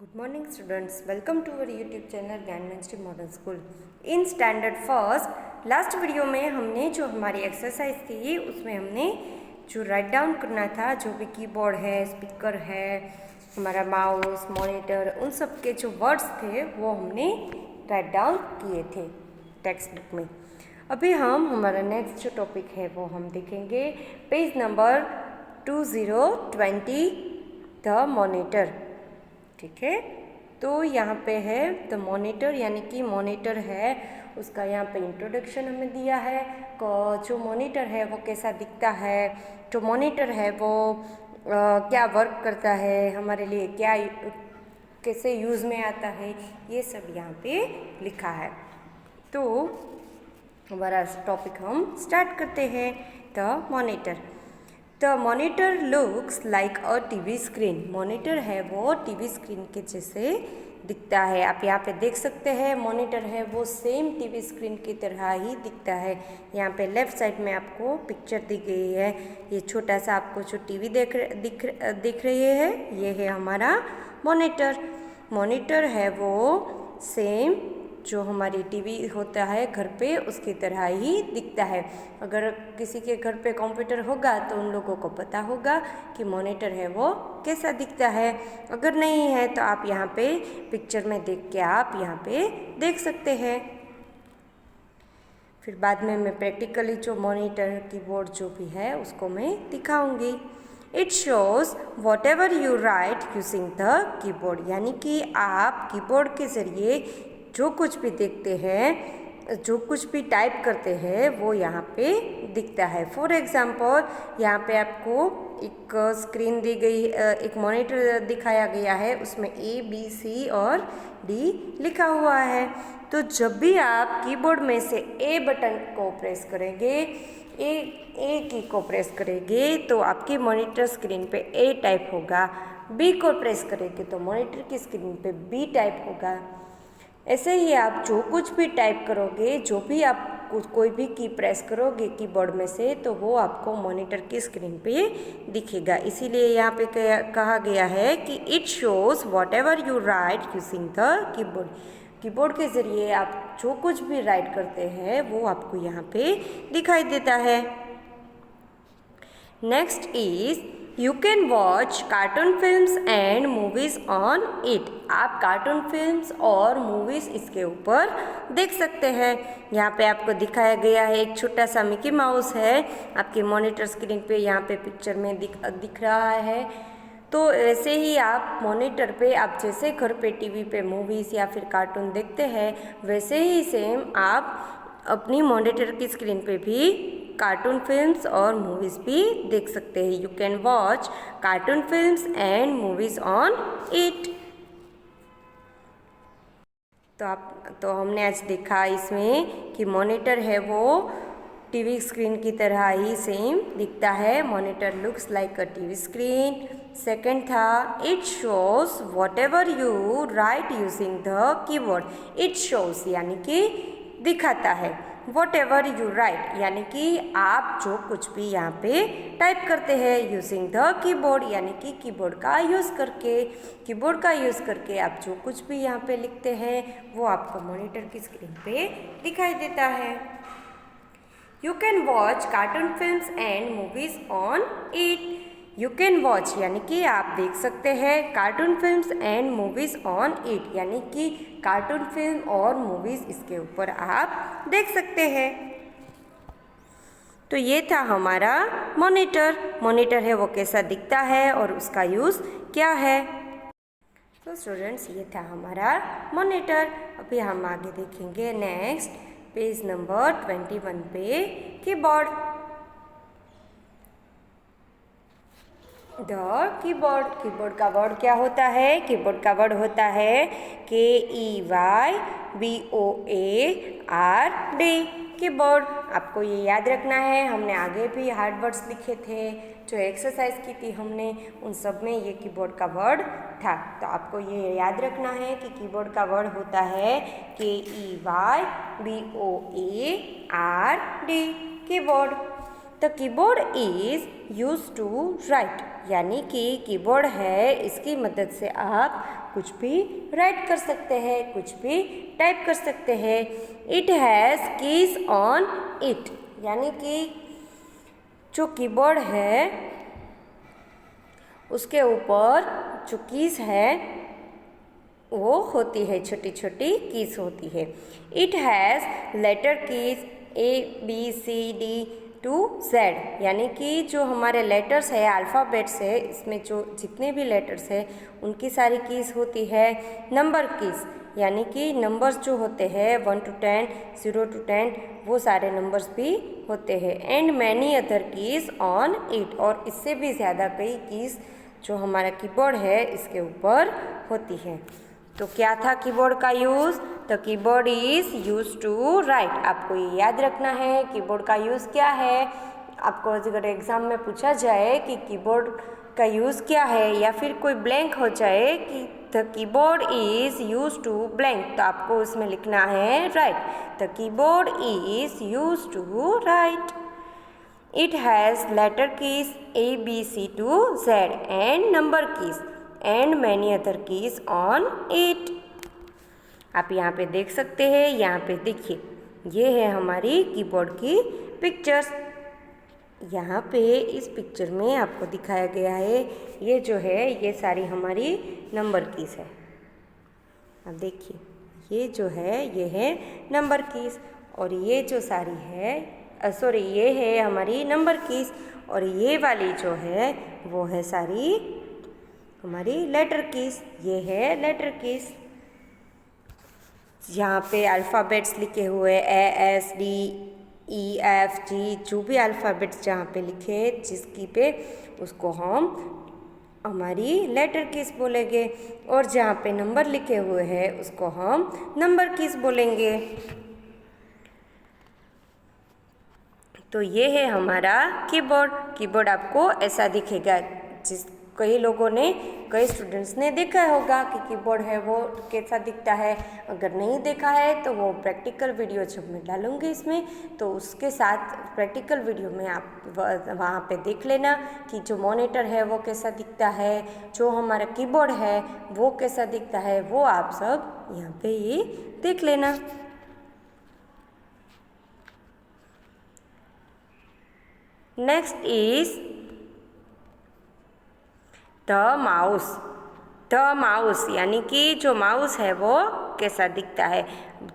Good morning students, welcome to our YouTube channel ज्ञान mainstream model school. In standard first last video में हमने जो हमारी exercise थी उसमें हमने जो राइट डाउन करना था, जो भी कीबोर्ड है, स्पीकर है, हमारा माउस, मॉनिटर, उन सब के जो वर्ड्स थे वो हमने राइट डाउन किए थे टेक्स्ट बुक में। अभी हम हमारा नेक्स्ट जो टॉपिक है वो हम देखेंगे पेज नंबर 2020 द मॉनिटर। ठीक है, तो यहाँ पे है द मॉनिटर, यानी कि मॉनिटर है उसका यहाँ पे इंट्रोडक्शन हमें दिया है। जो मॉनिटर है वो कैसा दिखता है, जो मॉनिटर है वो क्या वर्क करता है, हमारे लिए क्या कैसे यूज़ में आता है, ये सब यहाँ पे लिखा है। तो हमारा टॉपिक हम स्टार्ट करते हैं। The monitor. The monitor looks like a TV screen. Monitor है वो टीवी स्क्रीन के जैसे दिखता है। आप यहाँ पे देख सकते हैं मॉनिटर है वो सेम टीवी स्क्रीन की तरह ही दिखता है। यहाँ पे लेफ़्ट साइड में आपको पिक्चर दी गई है। ये छोटा सा आपको जो टीवी दिख रही है ये है हमारा मॉनिटर। मॉनिटर है वो सेम जो हमारी टीवी होता है घर पे उसकी तरह ही दिखता है। अगर किसी के घर पे कंप्यूटर होगा तो उन लोगों को पता होगा कि मॉनिटर है वो कैसा दिखता है। अगर नहीं है तो आप यहाँ पे पिक्चर में देख के आप यहाँ पे देख सकते हैं। फिर बाद में मैं प्रैक्टिकली जो मॉनिटर कीबोर्ड जो भी है उसको मैं दिखाऊंगी। It shows whatever you write using the keyboard, यानी कि आप कीबोर्ड के ज़रिए जो कुछ भी देखते हैं, जो कुछ भी टाइप करते हैं वो यहाँ पे दिखता है। फॉर एग्ज़ाम्पल यहाँ पे आपको एक स्क्रीन दी गई, एक मॉनिटर दिखाया गया है, उसमें A, B, C और D लिखा हुआ है। तो जब भी आप कीबोर्ड में से A बटन को प्रेस करेंगे, ए की को प्रेस करेंगे तो आपकी मॉनिटर स्क्रीन पे A टाइप होगा। B को प्रेस करेंगे तो मॉनिटर की स्क्रीन पे B टाइप होगा। ऐसे ही आप जो कुछ भी टाइप करोगे, जो भी आप कोई भी की प्रेस करोगे कीबोर्ड में से, तो वो आपको मॉनिटर की स्क्रीन पे दिखेगा। इसीलिए यहाँ पे कहा गया है कि it shows whatever you write using the keyboard. Keyboard के ज़रिए आप जो कुछ भी राइट करते हैं वो आपको यहाँ पे दिखाई देता है। Next is you can watch cartoon films and movies on it. आप कार्टून फिल्म्स और मूवीज़ इसके ऊपर देख सकते हैं। यहाँ पे आपको दिखाया गया है एक छोटा सा मिकी माउस है आपकी मॉनिटर स्क्रीन पे, यहाँ पे पिक्चर में दिख रहा है। तो ऐसे ही आप मॉनिटर पे आप जैसे घर पे टीवी पे मूवीज़ या फिर कार्टून देखते हैं वैसे ही सेम आप अपनी मॉनिटर की स्क्रीन पे भी कार्टून फिल्म्स और मूवीज़ भी देख सकते हैं। You can watch cartoon films and movies on it. तो हमने आज देखा इसमें कि मॉनिटर है वो टीवी स्क्रीन की तरह ही सेम दिखता है। Monitor looks like a TV screen. Second था it shows whatever you write using the keyboard. It shows यानी कि दिखाता है, वॉट एवर यू राइट यानी कि आप जो कुछ भी यहाँ पे टाइप करते हैं यूजिंग द कीबोर्ड, यानी कि कीबोर्ड का यूज़ करके, कीबोर्ड का यूज़ करके आप जो कुछ भी यहाँ पे लिखते हैं वो आपको मॉनिटर की स्क्रीन पे दिखाई देता है। You can watch cartoon films and movies on it. You can watch यानी कि आप देख सकते हैं cartoon films and movies on it, यानी कि कार्टून फिल्म और मूवीज़ इसके ऊपर आप देख सकते हैं। तो ये था हमारा मॉनिटर। मॉनिटर है वो कैसा दिखता है और उसका यूज़ क्या है। तो स्टूडेंट्स ये था हमारा मॉनिटर। अभी हम आगे देखेंगे नेक्स्ट पेज नंबर 21 पे कीबोर्ड। The keyboard. कीबोर्ड का वर्ड क्या होता है? कीबोर्ड का वर्ड होता है KEYBOARD। कीबोर्ड। आपको ये याद रखना है, हमने आगे भी हार्ड वर्ड्स लिखे थे, जो एक्सरसाइज की थी हमने, उन सब में ये कीबोर्ड का वर्ड था। तो आपको ये याद रखना है कि कीबोर्ड का वर्ड होता है KEYBOARD keyboard. The keyboard is use to write, यानी कि कीबोर्ड है, इसकी मदद से आप कुछ भी राइट कर सकते हैं, कुछ भी टाइप कर सकते हैं। It has keys on it, यानी कि जो कीबोर्ड है उसके ऊपर जो कीज है वो होती है, छोटी छोटी कीज होती है। It has letter keys ABCD to Z, यानी कि जो हमारे लेटर्स है, अल्फ़ाबेट्स है, इसमें जो जितने भी लेटर्स है उनकी सारी कीज़ होती है। नंबर कीज़, यानी कि नंबर्स जो होते हैं 1 to 10, 0 to 10, वो सारे नंबर्स भी होते हैं। And many other keys on it, और इससे भी ज़्यादा कई कीज़ जो हमारा कीबोर्ड है इसके ऊपर होती है। तो क्या था कीबोर्ड का use? The keyboard is use to write. आपको ये याद रखना है कीबोर्ड का यूज़ क्या है। आपको अगर एग्ज़ाम में पूछा जाए कि कीबोर्ड का यूज़ क्या है, या फिर कोई ब्लैंक हो जाए कि the keyboard is use to blank, तो आपको उसमें लिखना है write. The keyboard is use to write. It has letter keys ABC to Z and number keys and many other keys on it. आप यहाँ पे देख सकते हैं, यहाँ पे देखिए, ये है हमारी कीबोर्ड की पिक्चर्स। यहाँ पे इस पिक्चर में आपको दिखाया गया है, ये जो है ये सारी हमारी नंबर कीज है। अब देखिए, ये जो है ये है नंबर कीज, और ये जो सारी है ये है हमारी नंबर कीज, और ये वाली जो है वो है सारी हमारी लेटर कीज। ये है लेटर कीज। यहाँ पे अल्फ़ाबेट्स लिखे हुए ASDEFG, जो भी अल्फ़ाबेट्स जहाँ पे लिखे जिस की पे, उसको हम हमारी लेटर कीज बोलेंगे, और जहाँ पे नंबर लिखे हुए हैं उसको हम नंबर कीज बोलेंगे। तो ये है हमारा कीबोर्ड। कीबोर्ड आपको ऐसा दिखेगा। कई लोगों ने, कई स्टूडेंट्स ने देखा होगा कि कीबोर्ड है वो कैसा दिखता है। अगर नहीं देखा है तो वो प्रैक्टिकल वीडियो जब मैं डालूँगी इसमें, तो उसके साथ प्रैक्टिकल वीडियो में आप वहाँ पे देख लेना कि जो मॉनिटर है वो कैसा दिखता है, जो हमारा कीबोर्ड है वो कैसा दिखता है, वो आप सब यहाँ पे ही देख लेना। Next is the mouse. The mouse, यानी कि जो माउस है वो कैसा दिखता है।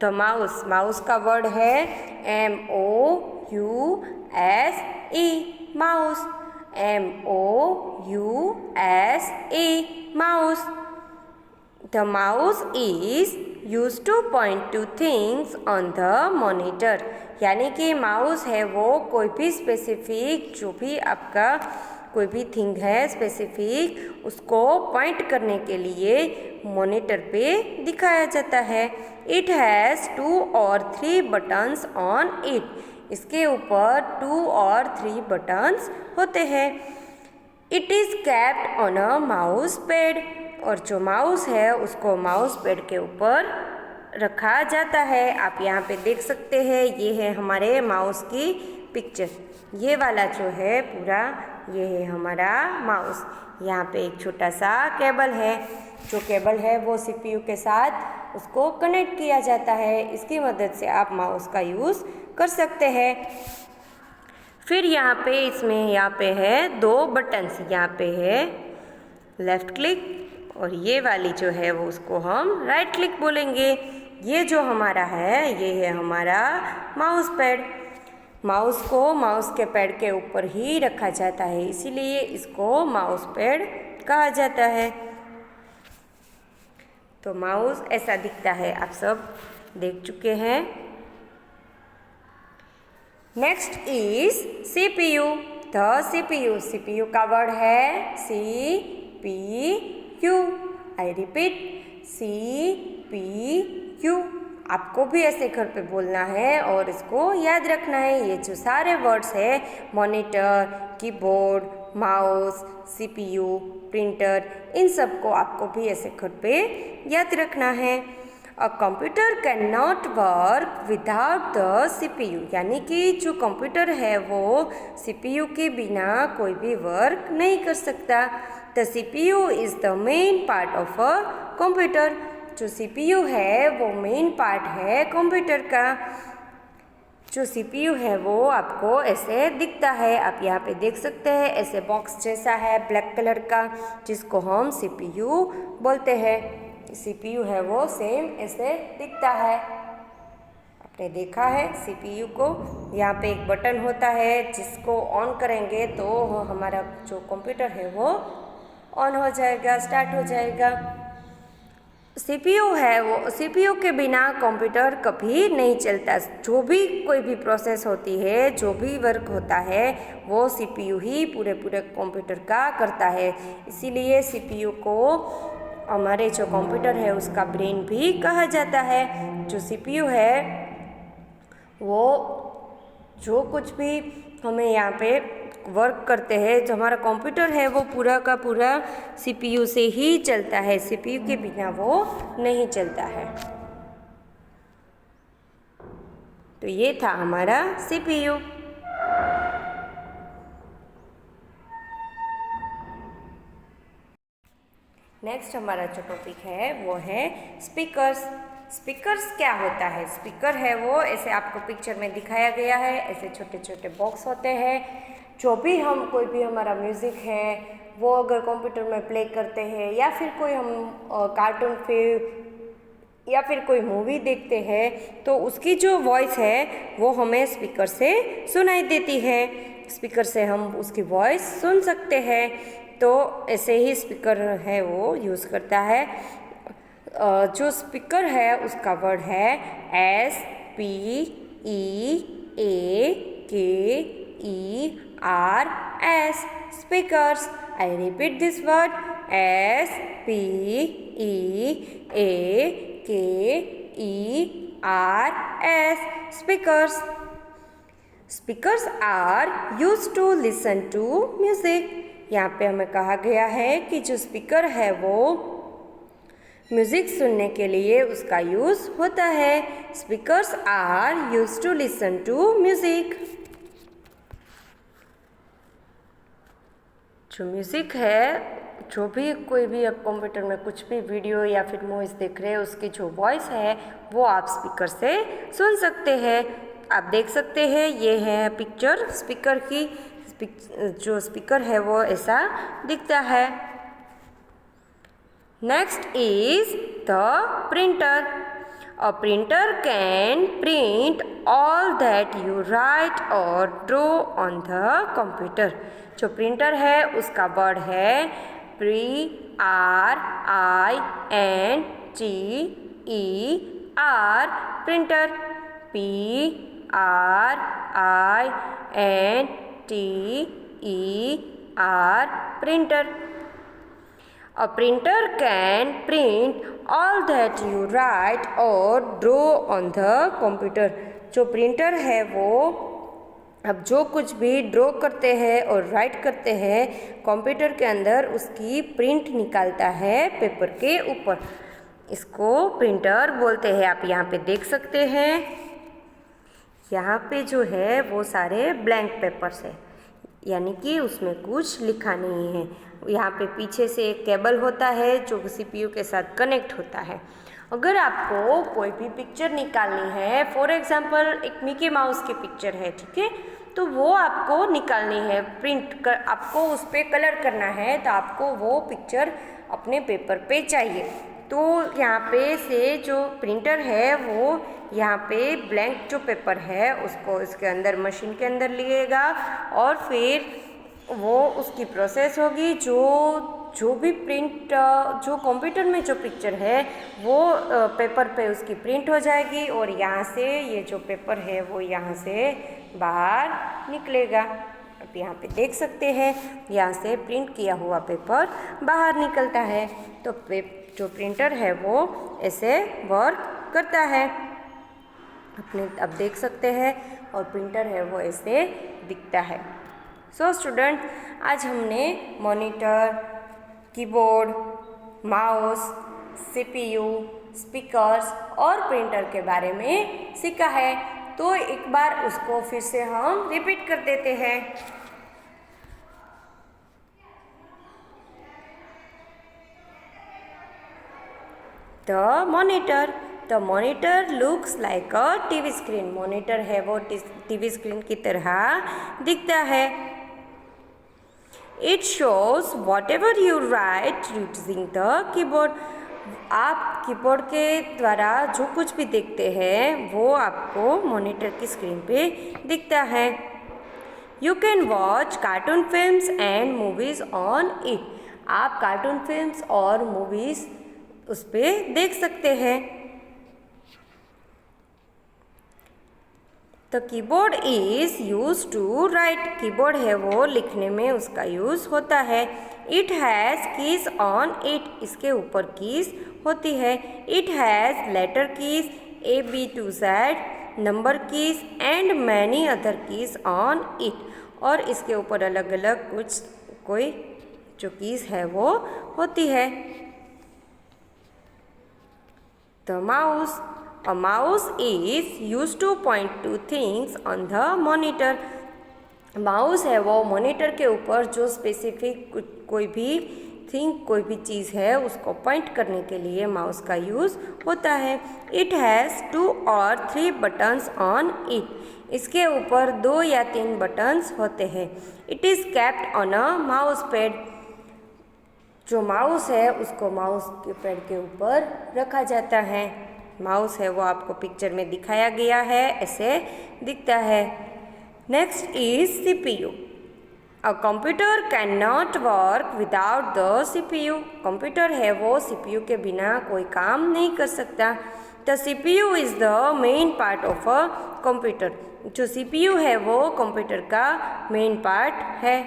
द माउस, माउस का वर्ड है MOUSE, mouse. MOUSE, mouse. The mouse is use two point two things on the monitor, यानी कि माउस है वो कोई भी स्पेसिफिक, जो भी आपका कोई भी थिंग है स्पेसिफिक, उसको पॉइंट करने के लिए मॉनिटर पे दिखाया जाता है। इट हैज़ 2 और 3 बटन्स ऑन इट, इसके ऊपर 2 और 3 बटन्स होते हैं। It is capped on a mouse pad, और जो माउस है उसको माउस पैड के ऊपर रखा जाता है। आप यहाँ पे देख सकते हैं, ये है हमारे माउस की पिक्चर। ये वाला जो है पूरा, ये है हमारा माउस। यहाँ पे एक छोटा सा केबल है, जो केबल है वो CPU के साथ उसको कनेक्ट किया जाता है। इसकी मदद से आप माउस का यूज़ कर सकते हैं। फिर यहाँ पे इसमें यहाँ पे है 2 बटन्स, यहाँ पे है लेफ़्ट क्लिक, और ये वाली जो है वो उसको हम राइट क्लिक बोलेंगे। ये जो हमारा है ये है हमारा माउस पैड। माउस को माउस के पैड के ऊपर ही रखा जाता है, इसीलिए इसको माउस पैड कहा जाता है। तो माउस ऐसा दिखता है, आप सब देख चुके हैं। Next is CPU। The CPU का वर्ड है CPU। I repeat, CPU। आपको भी ऐसे घर पे बोलना है और इसको याद रखना है। ये जो सारे वर्ड्स है, monitor, keyboard, mouse, CPU, printer, इन सब को आपको भी ऐसे घर पे याद रखना है। A computer can not work without the CPU, यानी कि जो कंप्यूटर है वो CPU के बिना कोई भी वर्क नहीं कर सकता। The CPU is the main part of a computer, जो CPU है वो मेन पार्ट है कंप्यूटर का। जो CPU है वो आपको ऐसे दिखता है, आप यहाँ पे देख सकते हैं, ऐसे बॉक्स जैसा है ब्लैक कलर का, जिसको हम CPU बोलते हैं। CPU है वो सेम ऐसे दिखता है। आपने देखा है CPU को, यहाँ पे एक बटन होता है जिसको ऑन करेंगे तो हमारा जो कंप्यूटर है वो ऑन हो जाएगा, स्टार्ट हो जाएगा। CPU है वो, CPU के बिना कंप्यूटर कभी नहीं चलता। जो भी कोई भी प्रोसेस होती है, जो भी वर्क होता है, वो CPU ही पूरे कंप्यूटर का करता है। इसीलिए CPU को हमारे जो कंप्यूटर है उसका ब्रेन भी कहा जाता है। जो CPU है वो जो कुछ भी हमें यहाँ पे वर्क करते हैं, जो हमारा कंप्यूटर है वो पूरा का पूरा CPU से ही चलता है, CPU के बिना वो नहीं चलता है। तो ये था हमारा CPU। नेक्स्ट हमारा जो टॉपिक है वो है स्पीकर्स। स्पीकर्स क्या होता है? स्पीकर है वो ऐसे आपको पिक्चर में दिखाया गया है, ऐसे छोटे छोटे बॉक्स होते हैं। जो भी हम कोई भी हमारा म्यूज़िक है वो अगर कंप्यूटर में प्ले करते हैं, या फिर कोई हम कार्टून फिल्म या फिर कोई मूवी देखते हैं, तो उसकी जो वॉइस है वो हमें स्पीकर से सुनाई देती है। स्पीकर से हम उसकी वॉइस सुन सकते हैं। तो ऐसे ही स्पीकर है वो यूज़ करता है। जो स्पीकर है उसका वर्ड है SPEAKERS, speakers. I repeat this word, SPEAKERS, speakers. Speakers are use to listen to music. यहाँ पे हमें कहा गया है कि जो स्पीकर है वो म्यूज़िक सुनने के लिए उसका यूज़ होता है। Speakers are use to listen to music. जो म्यूज़िक है, जो भी कोई भी आप कंप्यूटर में कुछ भी वीडियो या फिर मूवीज देख रहे हैं, उसकी जो वॉइस है वो आप स्पीकर से सुन सकते हैं। आप देख सकते हैं ये है पिक्चर स्पीकर की। जो स्पीकर है वो ऐसा दिखता है। Next is the printer. A printer can print all that you right और ड्रॉ ऑन द कंप्यूटर। जो प्रिंटर है उसका वर्ड है PRINTER, printer. PRINTER, printer. A printer can print all that you write or draw on the computer. जो printer है वो अब जो कुछ भी ड्रॉ करते हैं और राइट करते हैं कंप्यूटर के अंदर, उसकी प्रिंट निकालता है पेपर के ऊपर। इसको प्रिंटर बोलते हैं। आप यहाँ पे देख सकते हैं, यहाँ पे जो है वो सारे ब्लैंक पेपर्स है, यानी कि उसमें कुछ लिखा नहीं है। यहाँ पे पीछे से एक केबल होता है जो CPU के साथ कनेक्ट होता है। अगर आपको कोई भी पिक्चर निकालनी है, फॉर एग्जांपल एक मिकी माउस की पिक्चर है, ठीक है, तो वो आपको निकालनी है, प्रिंट कर आपको उस पर कलर करना है, तो आपको वो पिक्चर अपने पेपर पे चाहिए। तो यहाँ पे से जो प्रिंटर है वो यहाँ पे ब्लैंक जो पेपर है उसको इसके अंदर मशीन के अंदर लिएगा और फिर वो उसकी प्रोसेस होगी। जो भी प्रिंट जो कंप्यूटर में जो पिक्चर है वो पेपर पे उसकी प्रिंट हो जाएगी और यहाँ से ये जो पेपर है वो यहाँ से बाहर निकलेगा। आप यहाँ पे देख सकते हैं, यहाँ से प्रिंट किया हुआ पेपर बाहर निकलता है। तो जो प्रिंटर है वो ऐसे वर्क करता है। अपने अब देख सकते हैं, और प्रिंटर है वो ऐसे दिखता है। सो स्टूडेंट, आज हमने monitor, keyboard, mouse CPU, speakers और प्रिंटर के बारे में सीखा है। तो एक बार उसको फिर से हम रिपीट कर देते हैं। The monitor looks like a TV screen. Monitor है वो टीवी स्क्रीन की तरह दिखता है। It shows what ever you write using the keyboard. आप कीबोर्ड के द्वारा जो कुछ भी देखते हैं वो आपको मॉनिटर की स्क्रीन पे दिखता है। You can watch cartoon films and movies on it. आप कार्टून फिल्म्स और मूवीज उस पर देख सकते हैं। The keyboard is use to write. Keyboard है वो लिखने में उसका यूज होता है। It has keys on it. इसके ऊपर कीज होती है। It has letter keys A, B to Z, number keys and many other keys on it. और इसके ऊपर अलग अलग कोई जो कीज है वो होती है। The mouse. A mouse is used to point to things on the monitor. Mouse है वो मॉनिटर के ऊपर जो स्पेसिफिक कोई भी चीज़ है उसको पॉइंट करने के लिए माउस का यूज़ होता है। It has 2 or 3 buttons on it. इसके ऊपर 2 या 3 बटन्स होते हैं। It is kept on a mouse pad. जो माउस है उसको माउस के पैड के ऊपर रखा जाता है। माउस है वो आपको पिक्चर में दिखाया गया है, ऐसे दिखता है। Next is CPU. A computer can not work without the CPU. Computer है वो CPU के बिना कोई काम नहीं कर सकता। The CPU is the main part of a computer. जो CPU है वो कंप्यूटर का मेन पार्ट है।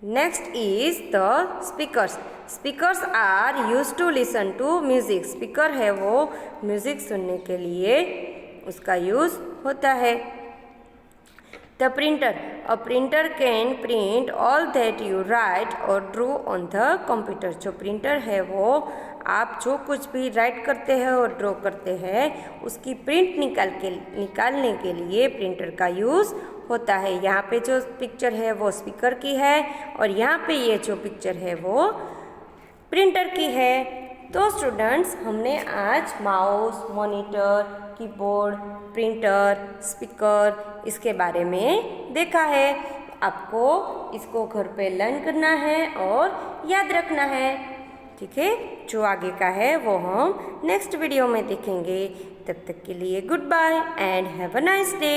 Next is the speakers. Speakers are use to listen to music. Speaker है वो म्यूजिक सुनने के लिए उसका यूज होता है। The printer. A printer can print all that you right और ड्रू ऑन द कंप्यूटर. जो प्रिंटर है वो आप जो कुछ भी राइट करते हैं और ड्रॉ करते हैं उसकी प्रिंट निकालने के लिए प्रिंटर का यूज़ होता है। यहाँ पे जो पिक्चर है वो स्पीकर की है और यहाँ पे ये जो पिक्चर है वो प्रिंटर की है। तो स्टूडेंट्स, हमने आज mouse, monitor, keyboard, printer, speaker इसके बारे में देखा है। आपको इसको घर पे लर्न करना है और याद रखना है, ठीक है। जो आगे का है वो हम नेक्स्ट वीडियो में देखेंगे। तब तक के लिए goodbye and have a nice day.